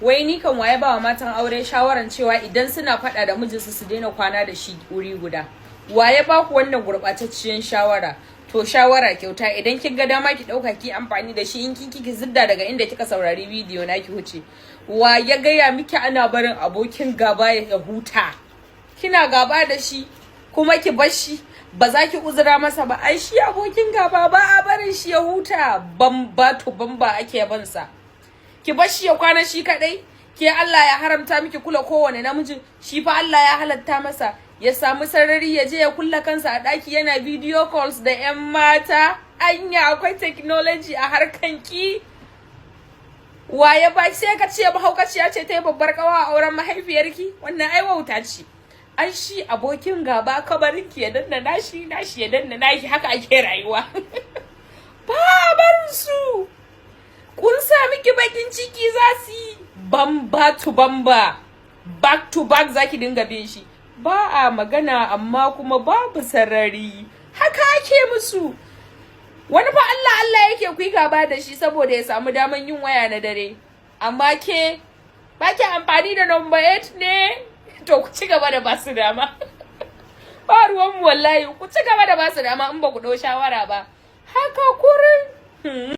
Wai ni kan waye ba wa matan aure shawaran cewa idan suna faɗa da mijinsu su daina kwana da shi wuri guda. Waye ba ku wannan gurɓatacciyar shawara? To shawara kyauta, idan kin ga dama ki ɗauka ki amfani da shi, in kin kiki zidda daga inda kika saurari bidiyo na ki huce. Wa ya gaya miki ana barin abokin gaba ya huta? Kina gaba da shi kuma ki bar shi, ba za ki uzura masa ba. Ai shi abokin gaba ba a barin shi ya huta, bamba ake bansa. Ki bar shi ya kwana shi kadai. Ke Allah ya haramta miki kula kowane namiji, shi fa Allah ya halatta masa ya samu sarari ya je ya kulla kansa a daki yana video calls da ƴan mata. Anya akwai technology a harkan ki. Waye ba sai ka ce mahaukaciya ce ta yi babbar kawa a auren mahaifiyarki? Wannan ai wauta ce. An shi abokin gaba kabarin ki ya danna nashi ya danna nashi, haka ake rayuwa. Babar su kun sa miki bakin ciki za su yi bamba to bamba, back to back zaki dinga bin shi. Ba a magana amma kuma babu sarari, haka ake musu. Wani fa Allah yake ku gaba da shi saboda ya samu daman yin waya na dare, amma ke ba ki amfani da number 8 ne? To ku ci gaba da basu dama. Ba ruwanmu wallahi, ku ci gaba da basu dama in ba ku ɗau shawara ba. Haka kurin.